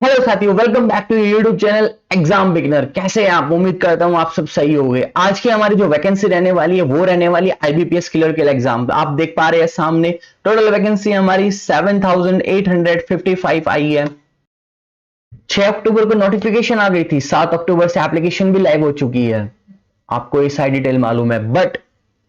Hello साथियों, welcome back to YouTube channel exam beginner. कैसे हैं आप? उम्मीद करता हूं आप सब सही होंगे। आज की हमारी जो वैकेंसी रहने वाली है वो रहने वाली है आईबीपीएस क्लियर के एग्जाम। आप देख पा रहे हैं सामने टोटल वैकेंसी हमारी 7855 आई है। 6 अक्टूबर को नोटिफिकेशन आ गई थी, 7 अक्टूबर से एप्लीकेशन भी लाइव हो चुकी है। आपको ये सारी डिटेल मालूम है, बट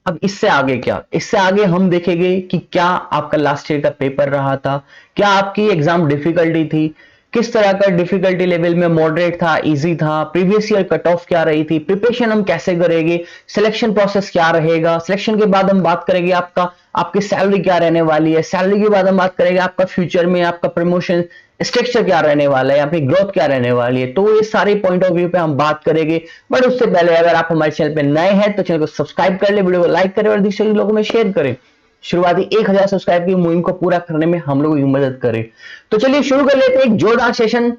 अब इससे आगे क्या? इससे आगे हम देखेंगे कि क्या आपका लास्ट ईयर का पेपर रहा था, क्या आपकी एग्जाम डिफिकल्टी थी, किस तरह का डिफिकल्टी लेवल में मॉडरेट था, इजी था, प्रीवियस ईयर कट ऑफ क्या रही थी, प्रिपरेशन हम कैसे करेंगे, सिलेक्शन प्रोसेस क्या रहेगा, सिलेक्शन के बाद हम बात करेंगे आपकी सैलरी क्या रहने वाली है, सैलरी के बाद हम बात करेंगे आपका फ्यूचर में आपका प्रमोशन स्ट्रक्चर क्या रहने वाला है, आपकी ग्रोथ क्या रहने वाली है। तो ये सारे पॉइंट ऑफ व्यू पे हम बात करेंगे। बट उससे पहले अगर आप हमारे चैनल पे नए हैं तो चैनल को सब्सक्राइब कर ले, वीडियो को लाइक करें और दूसरे लोगों में शेयर करें। शुरुआती 1000 सब्सक्राइब की मुहिम को पूरा करने में हम लोगों की मदद करें। तो चलिए शुरू कर लेते हैं एक जोरदार session.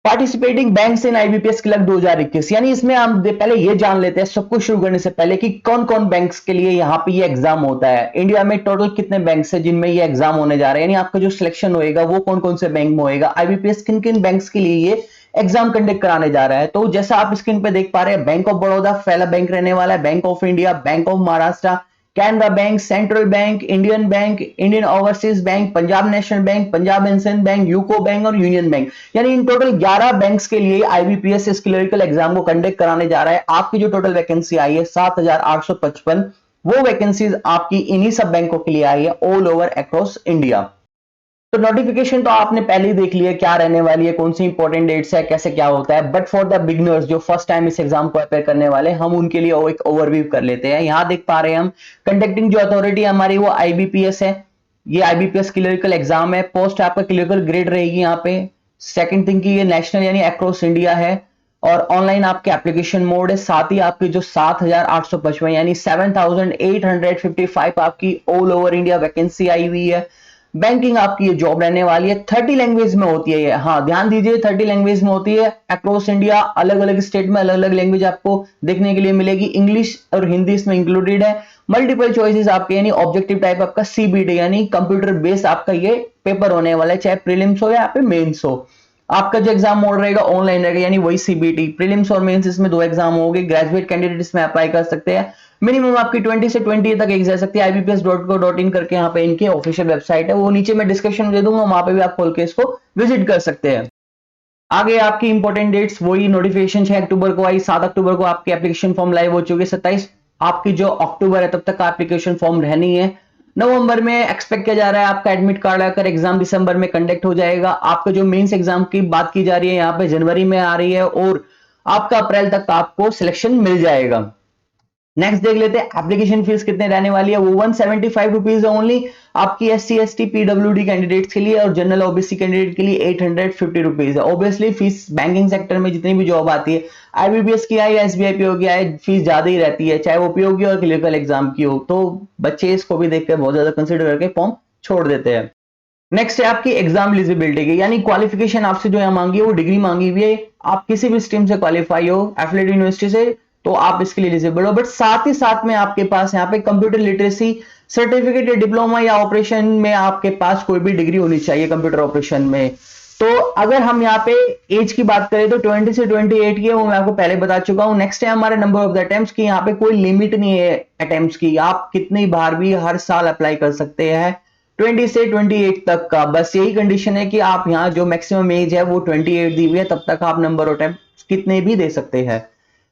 Participating banks in IBPS clerk 2021, यानी इसमें हम पहले ये जान लेते हैं सब कुछ शुरू करने से पहले कि कौन कौन बैंक्स के लिए यहाँ पे ये एग्जाम होता है। इंडिया में टोटल कितने बैंक्स है जिनमें ये एग्जाम होने जा रहे हैं, यानी आपका जो सिलेक्शन होएगा वो कौन कौन से बैंक में होएगा, आईबीपीएस किन किन बैंक्स के लिए ये एग्जाम कंडक्ट कराने जा रहा है। तो जैसा आप स्क्रीन पे देख पा रहे हैं, बैंक ऑफ बड़ौदा पहला बैंक रहने वाला है, Bank of India, Bank of Maharashtra, Canara Bank, Central Bank, Bank, Indian Overseas Bank, Punjab National Bank, Punjab and Sindh Bank, UCO Bank और यूनियन बैंक, यानी इन टोटल 11 बैंक्स के लिए आईबीपीएस इस क्लरिकल एग्जाम को कंडक्ट कराने जा रहा है। आपकी जो टोटल वैकेंसी आई है 7855, वो वैकेंसीज आपकी इन्हीं सब बैंकों के लिए आई है ऑल ओवर अक्रॉस इंडिया। तो नोटिफिकेशन तो आपने पहले ही देख लिया क्या रहने वाली है, कौन सी इंपॉर्टेंट डेट्स है, कैसे क्या होता है। बट फॉर द बिगनर्स जो फर्स्ट टाइम इस एग्जाम को अपेयर करने वाले, हम उनके लिए एक ओवरव्यू कर लेते हैं। यहां देख पा रहे हैं हम कंडक्टिंग जो अथॉरिटी हमारी वो आईबीपीएस है। ये आईबीपीएस क्लरिकल एग्जाम है। पोस्ट आपका क्लरिकल ग्रेड रहेगी यहाँ पे। सेकंड थिंग की ये नेशनल यानी अक्रॉस इंडिया है और ऑनलाइन आपके एप्लीकेशन मोड है। साथ ही आपकी जो 7855 यानी 7855 आपकी ऑल ओवर इंडिया वैकेंसी आई हुई है। बैंकिंग आपकी ये जॉब रहने वाली है। 30 लैंग्वेज में होती है ये, हाँ ध्यान दीजिए 30 लैंग्वेज में होती है अक्रॉस इंडिया। अलग अलग स्टेट में अलग अलग लैंग्वेज आपको देखने के लिए मिलेगी। इंग्लिश और हिंदी इसमें इंक्लूडेड है। मल्टीपल चॉइसेस आपके यानी ऑब्जेक्टिव टाइप आपका सीबीटी यानी कंप्यूटर बेस्ड आपका ये पेपर होने वाला है, चाहे प्रीलिम्स हो या फिर मेंस हो। आपका जो एग्जाम मोड रहेगा ऑनलाइन रहेगा, यानी वही सीबीटी। प्रीलिम्स और मेंस इसमें दो एग्जाम होंगे। ग्रेजुएट कैंडिडेट इसमें अप्लाई कर सकते हैं। मिनिमम आपकी 20 से 20 तक एग्जाम सकती है। ibps.co.in करके यहाँ पे इनकी ऑफिशियल वेबसाइट है, वो नीचे मैं डिस्क्रिप्शन दे दूंगा, वहां पे भी आप खोल के इसको विजिट कर सकते हैं। आगे आपकी इंपॉर्टेंट डेट्स वही नोटिफिकेशन 6 अक्टूबर को आई, 7 अक्टूबर को आपकी एप्लीकेशन फॉर्म लाइव हो चुकी है। 27 आपकी जो अक्टूबर है तब तक एप्लीकेशन फॉर्म रहनी है। नवंबर में एक्सपेक्ट किया जा रहा है आपका एडमिट कार्ड आकर एग्जाम दिसंबर में कंडक्ट हो जाएगा। आपका जो मेंस एग्जाम की बात की जा रही है यहाँ पे जनवरी में आ रही है और आपका अप्रैल तक आपको सिलेक्शन मिल जाएगा। नेक्स्ट देख लेते हैं एप्लीकेशन फीस कितने रहने वाली है। वो 175 रुपीज है ओनली आपकी एससी एसटी पीडब्ल्यूडी कैंडिडेट्स के लिए और जनरल ओबीसी कैंडिडेट के लिए 850 रुपीज है। ऑब्वियसली फीस बैंकिंग सेक्टर में जितनी भी जॉब आती है, आईबीपीएस की आए, एसबीआई पीओ की आए, फीस ज्यादा ही रहती है, चाहे वो पीओ की और क्लिनिकल एग्जाम की हो। तो बच्चे इसको भी देखकर बहुत ज्यादा कंसिडर करके फॉर्म छोड़ देते हैं। नेक्स्ट है आपकी एग्जाम एलिजिबिलिटी की, यानी क्वालिफिकेशन आपसे जो है मांगी है वो डिग्री मांगी हुई है। आप किसी भी स्ट्रीम से क्वालिफाई हो एफिलिएटेड यूनिवर्सिटी से तो आप इसके लिए एलिजिबल हो। बट साथ ही साथ में आपके पास यहाँ पे कंप्यूटर लिटरेसी सर्टिफिकेट या डिप्लोमा या ऑपरेशन में आपके पास कोई भी डिग्री होनी चाहिए कंप्यूटर ऑपरेशन में। तो अगर हम यहाँ पे एज की बात करें तो 20 से 28 की है, वो मैं आपको पहले बता चुका हूँ। नेक्स्ट है हमारे नंबर ऑफ द अटेम्प्ट्स की, यहाँ पे कोई लिमिट नहीं है अटेम्प्ट्स की, आप कितनी बार भी हर साल अप्लाई कर सकते हैं 20 से 28 तक का। बस यही कंडीशन है कि आप यहाँ जो मैक्सिमम एज है वो 28 दी हुई है, तब तक आप नंबर ऑफ अटेम्प्ट्स कितने भी दे सकते हैं।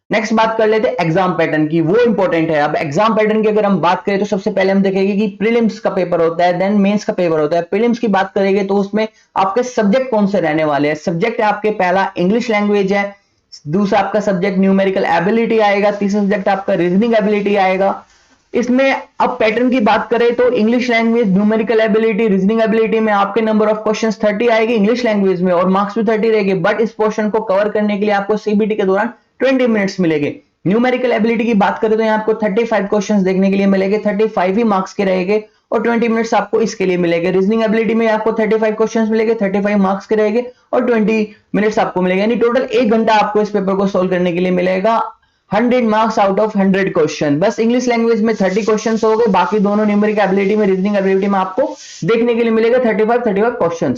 नेक्स्ट बात कर लेते हैं एग्जाम पैटर्न की, वो इंपॉर्टेंट है। अब एग्जाम पैटर्न की अगर हम बात करें तो सबसे पहले हम देखेंगे कि प्रीलिम्स का पेपर होता है, देन मेंस का पेपर होता है। प्रीलिम्स की बात करेंगे तो उसमें आपके सब्जेक्ट कौन से रहने वाले हैं। सब्जेक्ट आपके पहला इंग्लिश लैंग्वेज है, दूसरा आपका सब्जेक्ट न्यूमेरिकल एबिलिटी आएगा, तीसरा सब्जेक्ट आपका रीजनिंग एबिलिटी आएगा। इसमें अब पैटर्न की बात करें तो English language, numerical ability, reasoning ability में आपके नंबर ऑफ क्वेश्चंस 30 आएगी इंग्लिश लैंग्वेज में और मार्क्स भी 30 रहेंगे। बट इस पोर्शन को कवर करने के लिए आपको सीबीटी के दौरान 20 मिनट्स मिलेंगे। न्यूमेरिकल एबिलिटी की बात करें तो यहाँ आपको 35 क्वेश्चंस देखने के लिए मिलेंगे, 35 ही मार्क्स के रहेंगे और 20 मिनट्स आपको इसके लिए मिलेंगे। रीजनिंग एबिलिटी में आपको 35 क्वेश्चंस मिलेंगे, 35 मार्क्स के रहेंगे और 20 मिनट्स आपको मिलेंगे, यानी टोटल 1 घंटा आपको इस पेपर को सोल्व करने के लिए मिलेगा। 100 मार्क्स आउट ऑफ 100 क्वेश्चन। बस इंग्लिश लैंग्वेज में 30 क्वेश्चन हो गए, बाकी दोनों न्यूमेरिकल एबिलिटी में, रीजनिंग एबिलिटी में आपको देखने के लिए मिलेगा 35 क्वेश्चन।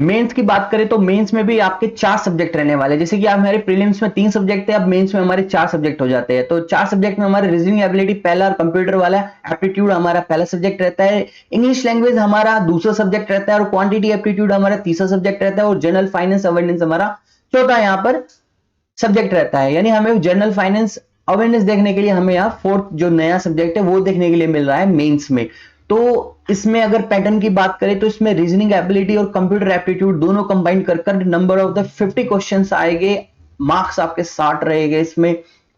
मेंस की बात करें तो मेंस में भी आपके 4 सब्जेक्ट रहने वाले हैं। जैसे कि आप हमारे प्रीलिम्स में 3 सब्जेक्ट थे, अब मेंस में हमारे 4 सब्जेक्ट हो जाते हैं। तो 4 सब्जेक्ट में हमारे रीजनिंग एबिलिटी पहला और कंप्यूटर वाला, एप्टीट्यूड हमारा पहला सब्जेक्ट रहता है, इंग्लिश लैंग्वेज हमारा दूसरा सब्जेक्ट रहता है और क्वांटिटी एप्टीट्यूड हमारा तीसरा सब्जेक्ट रहता है और जनरल फाइनेंस अवेयरनेस हमारा चौथा यहाँ पर सब्जेक्ट रहता है। यानी हमें जनरल फाइनेंस अवेयरनेस देखने के लिए हमें यहाँ फोर्थ जो नया सब्जेक्ट है वो देखने के लिए मिल रहा है मेंस में। तो इसमें अगर पैटर्न की बात करें तो इसमें रीजनिंग एबिलिटी और कंप्यूटर एप्टीट्यूड दोनों कंबाइन कर नंबर ऑफ द 50 क्वेश्चंस आएंगे, मार्क्स आपके 60 रहेंगे। इसमें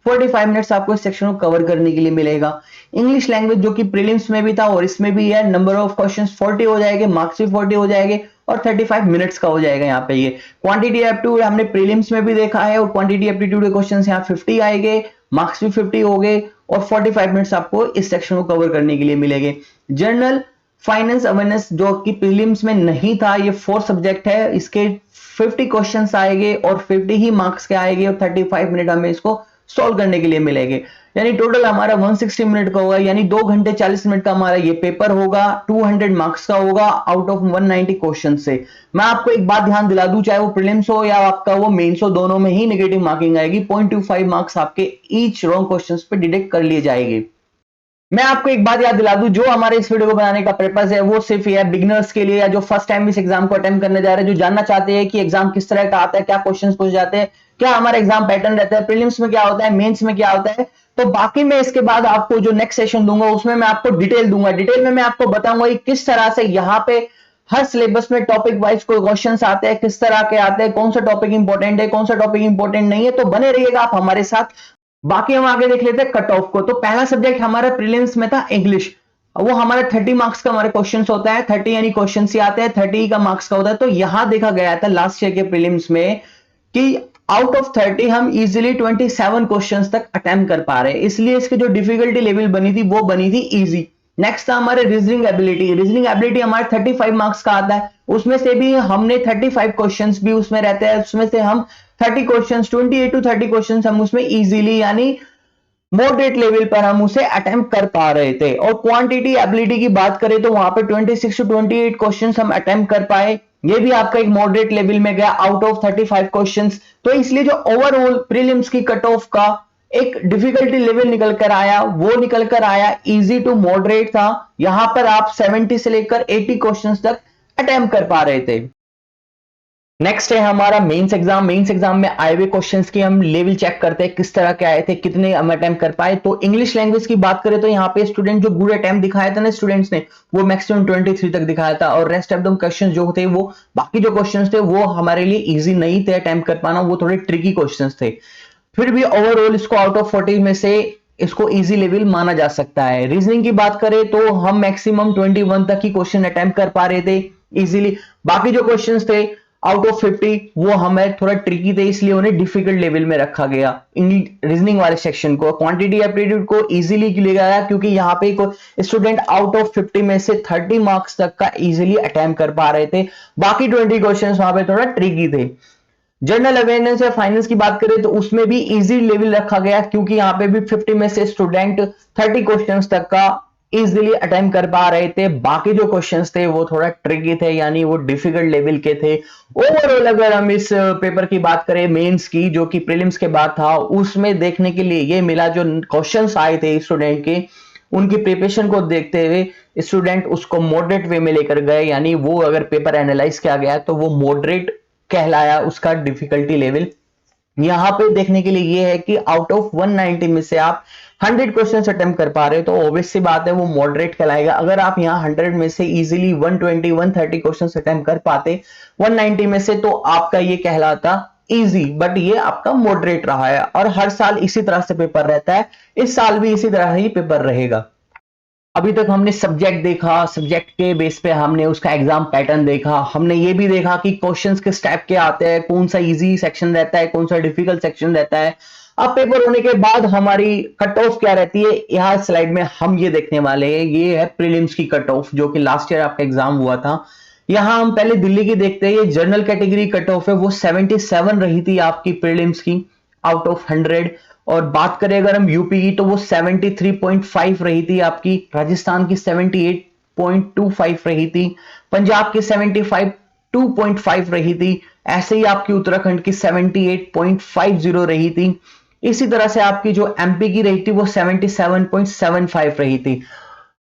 45 मिनट्स आपको इस सेक्शन को कवर करने के लिए मिलेगा। इंग्लिश लैंग्वेज जो कि प्रीलिम्स में भी था और इसमें भी है, नंबर ऑफ क्वेश्चंस 40 हो जाएंगे, मार्क्स भी 40 हो जाएंगे और 35 मिनट्स का हो जाएगा यहाँ पे। ये क्वांटिटी एप्टीट्यूड हमने प्रीलिम्स में भी देखा है और क्वांटिटी एप्टीट्यूड के क्वेश्चंस यहाँ 50 आएंगे, मार्क्स भी 50 हो गए और 45 मिनट्स आपको इस सेक्शन को कवर करने के लिए मिलेंगे। जनरल फाइनेंस अवेयरनेस जो कि प्रीलिम्स में नहीं था, ये 4 सब्जेक्ट है, इसके 50 क्वेश्चंस आएंगे और 50 ही मार्क्स के आएंगे और 35 मिनट हमें इसको सॉल्व करने के लिए मिलेंगे। यानी टोटल हमारा 160 मिनट का होगा, यानी 2 घंटे 40 मिनट का हमारा ये पेपर होगा, 200 मार्क्स का होगा आउट ऑफ 190 क्वेश्चन से। मैं आपको एक बात ध्यान दिला दूं, चाहे वो प्रीलिम्स हो या आपका वो मेंस हो, दोनों में ही नेगेटिव मार्किंग आएगी। 0.25 मार्क्स आपके ईच रॉन्ग क्वेश्चंस पे डिडक्ट कर लिए जाएंगे। मैं आपको एक बात याद दिला दूं, जो हमारे इस वीडियो को बनाने का पर्पस है वो सिर्फ ये है बिगिनर्स के लिए या जो फर्स्ट टाइम इस एग्जाम को अटेम्प्ट करने जा रहे हैं, जो जानना चाहते हैं कि एग्जाम किस तरह का आता है, क्या क्वेश्चंस पूछे जाते हैं, क्या हमारा एग्जाम पैटर्न रहता है, प्रीलिम्स में क्या होता है, मेंस में क्या होता है। तो बाकी मैं इसके बाद आपको जो नेक्स्ट सेशन दूंगा उसमें मैं आपको डिटेल दूंगा। डिटेल में मैं आपको बताऊंगा कि किस तरह से यहाँ पे हर सिलेबस में टॉपिक वाइज कोई क्वेश्चंस आते हैं, किस तरह के आते हैं, कौन सा टॉपिक इंपॉर्टेंट है, कौन सा टॉपिक इंपॉर्टेंट नहीं है। तो बने रहिएगा आप हमारे साथ। बाकी हम आगे देख लेते हैं कट ऑफ को। तो पहला सब्जेक्ट हमारा प्रीलिम्स में था इंग्लिश, वो हमारा 30 मार्क्स का हमारे क्वेश्चंस होता है, 30 यानी क्वेश्चंस ही आते हैं, 30 का मार्क्स का होता है। तो यहां देखा गया था लास्ट ईयर के प्रीलिम्स में कि आउट ऑफ 30 हम इजीली 27 क्वेश्चंस तक अटेम्प्ट कर पा रहे हैं, इसलिए इसकी जो डिफिकल्टी लेवल बनी थी वो बनी थी इजी। नेक्स्ट था हमारे रीजनिंग एबिलिटी। रीजनिंग एबिलिटी हमारे 35 मार्क्स का आता है, उसमें से भी हमने 35 क्वेश्चंस भी उसमें रहते हैं, उसमें से हम 30 क्वेश्चंस 28 टू 30 क्वेश्चंस हम उसमें इजीली यानी मॉडरेट लेवल पर हम उसे अटेम्प्ट कर पा रहे थे। और क्वांटिटी एबिलिटी की बात करें तो वहां पे 26 टू 28 क्वेश्चंस हम अटेम्प्ट कर पाए, ये भी आपका एक मॉडरेट लेवल में गया आउट ऑफ 35 क्वेश्चंस। तो इसलिए जो ओवरऑल प्रीलिम्स की कट ऑफ का एक डिफिकल्टी लेवल निकल कर आया, वो निकल कर आया इजी टू मॉडरेट था। यहां पर आप 70 से लेकर 80 क्वेश्चंस तक अटेम्प्ट कर पा रहे थे। नेक्स्ट है हमारा मेंस एग्जाम। मेंस एग्जाम में आए हुए क्वेश्चंस की हम लेवल चेक करते हैं, किस तरह के आए थे, कितने हम अटेम्प्ट कर पाए। तो इंग्लिश लैंग्वेज की बात करें तो यहाँ पे स्टूडेंट जो गुड अटेम्प्ट दिखाया था ना स्टूडेंट्स ने, वो मैक्सिमम 23 तक दिखाया था और रेस्ट ऑफ द क्वेश्चंस जो थे वो बाकी जो क्वेश्चंस थे वो हमारे लिए इजी नहीं थे अटेम्प्ट कर पाना, वो थोड़े ट्रिकी क्वेश्चंस थे। फिर भी ओवरऑल इसको आउट ऑफ 40 में से इसको इजी लेवल माना जा सकता है। रीजनिंग की बात करें तो हम मैक्सिमम 21 तक ही क्वेश्चन अटेम्प्ट कर पा रहे थे इजीली। बाकी जो क्वेश्चंस थे आउट ऑफ 50 वो हमें थोड़ा ट्रिकी थे, इसलिए उन्हें डिफिकल्ट लेवल में रखा गया रीजनिंग वाले सेक्शन को। क्वांटिटी एप्टीट्यूड को इजीली लिया गया क्योंकि यहाँ पे स्टूडेंट आउट ऑफ 50 में से 30 मार्क्स तक का इजीली अटेम्प्ट कर पा रहे थे, बाकी 20 क्वेश्चंस वहां पे थोड़ा ट्रिकी थे। जनरल अवेयरनेस या फाइनेंस की बात करें तो उसमें भी इजी लेवल रखा गया क्योंकि यहाँ पे भी 50 में से स्टूडेंट 30 क्वेश्चंस तक का इजीली अटेम्प्ट कर पा रहे थे, बाकी जो क्वेश्चंस थे वो थोड़ा ट्रिकी थे यानी वो डिफिकल्ट लेवल के थे। ओवरऑल अगर हम इस पेपर की बात करें मेंस की जो कि प्रीलिम्स के बाद था, उसमें देखने के लिए ये मिला जो क्वेश्चंस आए थे स्टूडेंट के, उनकी प्रिपरेशन को देखते हुए स्टूडेंट उसको मॉडरेट वे में लेकर गए, यानी वो अगर पेपर एनालाइज किया गया तो वो मॉडरेट कहलाया उसका डिफिकल्टी लेवल। यहां पे देखने के लिए ये है कि आउट ऑफ 190 में से आप 100 क्वेश्चन अटेम्प्ट कर पा रहे हो तो ऑब्वियस सी बात है वो मॉडरेट कहलाएगा। अगर आप यहां 100 में से इजीली 120 130 क्वेश्चन अटेम्प्ट कर पाते 190 में से तो आपका ये कहलाता इजी, बट ये आपका मॉडरेट रहा है। और हर साल इसी तरह से पेपर रहता है, इस साल भी इसी तरह ही पेपर रहेगा। अभी तक हमने सब्जेक्ट देखा, सब्जेक्ट के बेस पे हमने उसका एग्जाम पैटर्न देखा, हमने ये भी देखा कि क्वेश्चंस किस टाइप के आते हैं, कौन सा इजी सेक्शन रहता है, कौन सा डिफिकल्ट सेक्शन रहता है। अब पेपर होने के बाद हमारी कट ऑफ क्या रहती है, यहाँ स्लाइड में हम ये देखने वाले हैं। ये है प्रीलिम्स की कट ऑफ जो कि लास्ट ईयर आपका एग्जाम हुआ था। यहां हम पहले दिल्ली की देखते हैं, ये जनरल कैटेगरी कट ऑफ है, वो 77 रही थी आपकी प्रीलिम्स की आउट ऑफ 100। और बात करें अगर हम यूपी की तो वो 73.5 रही थी आपकी, राजस्थान की 78.25 रही थी, पंजाब की 75 72.5 रही थी। ऐसे ही आपकी उत्तराखंड की 78.50 रही थी। इसी तरह से आपकी जो एमपी की रही थी वो 77.75 रही थी।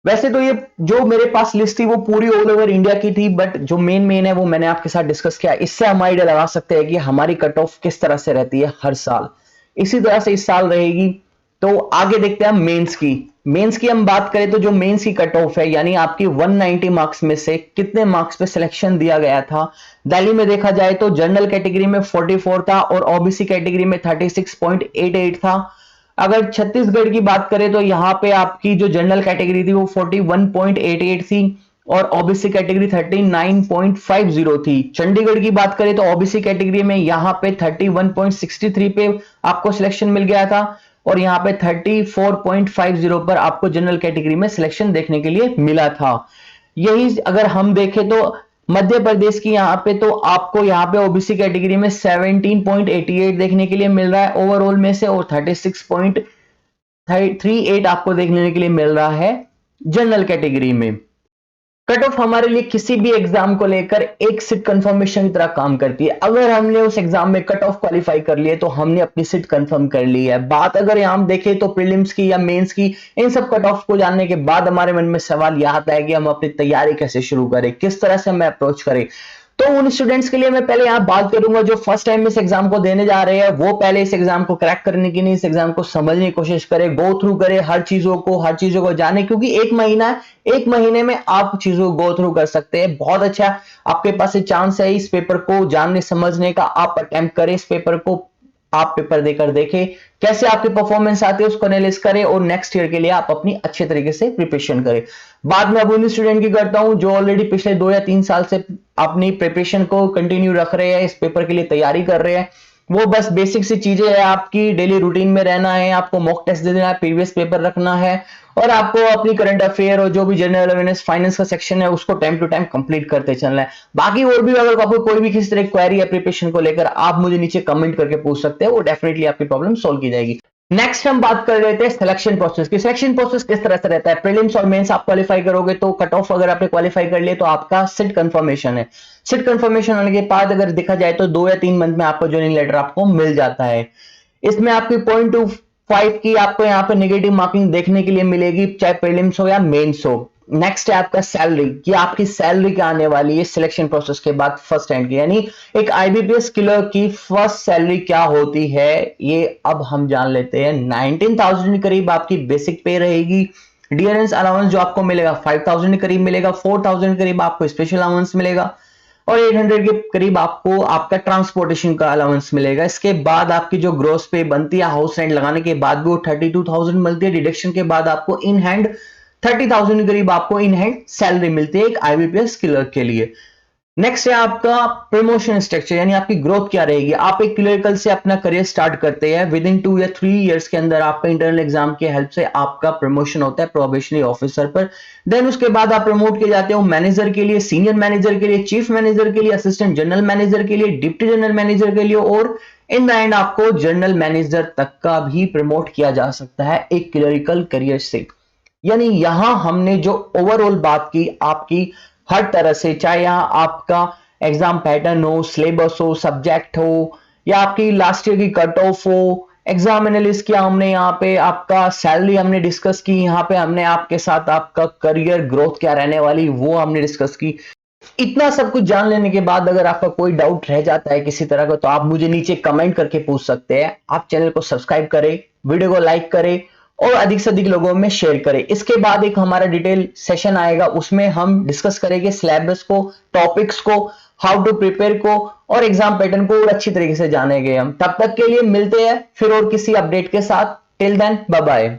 वैसे तो ये जो मेरे पास लिस्ट थी वो पूरी ऑल ओवर इंडिया की थी, बट जो मेन है वो मैंने आपके साथ डिस्कस किया। इससे हम आइडिया लगा सकते हैं कि हमारी कट ऑफ किस तरह से रहती है हर साल। इसी तरह से इस साल रहेगी। तो आगे देखते हैं मेंस की। मेंस की हम बात करें तो जो मेंस की कट ऑफ है, यानी आपकी 190 मार्क्स में से कितने मार्क्स पे सिलेक्शन दिया गया था। दिल्ली में देखा जाए तो जनरल कैटेगरी में 44 था और ओबीसी कैटेगरी में 36.88 था। अगर छत्तीसगढ़ की बात करें तो यहाँ पे आपकी जो जनरल कैटेगरी थी वो 41.88 थी और ओबीसी कैटेगरी 39.50 थी। चंडीगढ़ की बात करें तो ओबीसी कैटेगरी में यहाँ पे 31.63 पे आपको सिलेक्शन मिल गया था और यहाँ पे 34.50 पर आपको जनरल कैटेगरी में सिलेक्शन देखने के लिए मिला था। यही अगर हम देखें तो मध्य प्रदेश की यहाँ पे तो आपको यहाँ पे ओबीसी कैटेगरी में 17.88 देखने के लिए मिल रहा है ओवरऑल में से, और 36.38 आपको देखने के लिए मिल रहा है जनरल कैटेगरी में। कट ऑफ हमारे लिए किसी भी एग्जाम को लेकर एक सीट कंफर्मेशन की तरह काम करती है। अगर हमने उस एग्जाम में कट ऑफ क्वालिफाई कर लिए तो हमने अपनी सीट कंफर्म कर ली है। बात अगर हम देखें तो प्रीलिम्स की या मेंस की, इन सब कट ऑफ को जानने के बाद हमारे मन में सवाल यह आता है कि हम अपनी तैयारी कैसे शुरू करें, किस तरह से हमें अप्रोच करें। तो उन स्टूडेंट्स के लिए मैं पहले यहां बात करूंगा जो फर्स्ट टाइम इस एग्जाम को देने जा रहे हैं, वो पहले इस एग्जाम को क्रैक करने की नहीं, इस एग्जाम को समझने की कोशिश करें, गो थ्रू करें हर चीजों को जाने, क्योंकि एक महीना है, एक महीने में आप चीजों को गो थ्रू कर सकते हैं। बहुत अच्छा आपके पास चांस है इस पेपर को जानने समझने का। आप अटेम्प्ट करें इस पेपर को, आप पेपर देकर देखें कैसे आपकी परफॉर्मेंस आती है, उसको एनालाइज करें और नेक्स्ट ईयर के लिए आप अपनी अच्छे तरीके से प्रिपरेशन करें। बाद में अब उन स्टूडेंट की करता हूं जो ऑलरेडी पिछले 2 या 3 साल से अपनी प्रिपरेशन को कंटिन्यू रख रहे हैं, इस पेपर के लिए तैयारी कर रहे हैं। वो बस बेसिक सी चीजें है, आपकी डेली रूटीन में रहना है, आपको मॉक टेस्ट दे देना है, प्रीवियस पेपर रखना है और आपको अपनी करंट अफेयर और जो भी जनरल अवेयरनेस फाइनेंस का सेक्शन है उसको टाइम टू टाइम कंप्लीट करते चलना है। बाकी और भी अगर आपको कोई भी किसी तरह क्वेरी है प्रिपरेशन को लेकर, आप मुझे नीचे कमेंट करके पूछ सकते हैं, वो डेफिनेटली आपकी प्रॉब्लम सॉल्व की जाएगी। नेक्स्ट हम बात कर रहे थे सिलेक्शन प्रोसेस की। सिलेक्शन प्रोसेस किस तरह से रहता है, प्रीलिम्स और मेंस आप क्वालिफाई करोगे तो कट ऑफ अगर आपने क्वालिफाई कर लिए तो आपका सीट कंफर्मेशन है। सीट कंफर्मेशन होने के बाद अगर देखा जाए तो 2 या 3 मंथ में आपको ज्वाइनिंग लेटर आपको मिल जाता है। इसमें आपकी 0.25 की आपको यहाँ पे नेगेटिव मार्किंग देखने के लिए मिलेगी, चाहे प्रीलिम्स हो या मेंस हो। नेक्स्ट है आपका सैलरी, कि आपकी सैलरी क्या आने वाली है सिलेक्शन प्रोसेस के बाद फर्स्ट हैंड की, यानी एक आईबीपीएस क्लर्क की फर्स्ट सैलरी क्या होती है ये अब हम जान लेते हैं। 19,000 के करीब आपकी बेसिक पे रहेगी। डियरेंस अलाउंस जो आपको मिलेगा 5,000 के करीब मिलेगा, 4,000 के करीब आपको स्पेशल अलाउंस मिलेगा और 800 के करीब आपको आपका ट्रांसपोर्टेशन का अलाउंस मिलेगा। इसके बाद आपकी जो ग्रोस पे बनती है हाउस रेंट लगाने के बाद भी वो 32,000 मिलती है। डिडक्शन के बाद आपको इन हैंड 30,000 के करीब आपको इन हैंड सैलरी मिलती है एक आईबीपीएस क्लर्क के लिए। नेक्स्ट है आपका प्रमोशन स्ट्रक्चर, यानी आपकी ग्रोथ क्या रहेगी। आप एक क्लरिकल से अपना करियर स्टार्ट करते हैं, विद इन 2 या 3 इयर्स के अंदर आपका इंटरनल एग्जाम की हेल्प से आपका प्रमोशन होता है प्रोबेशनरी ऑफिसर पर। देन उसके बाद आप प्रमोट किए जाते हो मैनेजर के लिए, सीनियर मैनेजर के लिए, चीफ मैनेजर के लिए, असिस्टेंट जनरल मैनेजर के लिए, डिप्टी जनरल मैनेजर के लिए और इन द एंड आपको जनरल मैनेजर तक का भी प्रमोट किया जा सकता है एक क्लरिकल करियर से। यानी यहां हमने जो ओवरऑल बात की आपकी हर तरह से, चाहे यहां आपका एग्जाम पैटर्न हो, सिलेबस हो, सब्जेक्ट हो या आपकी लास्ट ईयर की कट ऑफ हो, एग्जाम एनालिस्ट किया हमने, यहाँ पे आपका सैलरी हमने डिस्कस की, यहाँ पे हमने आपके साथ आपका करियर ग्रोथ क्या रहने वाली वो हमने डिस्कस की। इतना सब कुछ जान लेने के बाद अगर आपका कोई डाउट रह जाता है किसी तरह का तो आप मुझे नीचे कमेंट करके पूछ सकते हैं। आप चैनल को सब्सक्राइब करें, वीडियो को लाइक करें और अधिक से अधिक लोगों में शेयर करें। इसके बाद एक हमारा डिटेल सेशन आएगा, उसमें हम डिस्कस करेंगे सिलेबस को, टॉपिक्स को, हाउ टू प्रिपेयर को और एग्जाम पैटर्न को और अच्छी तरीके से जानेंगे हम। तब तक के लिए मिलते हैं फिर और किसी अपडेट के साथ। Till then bye bye.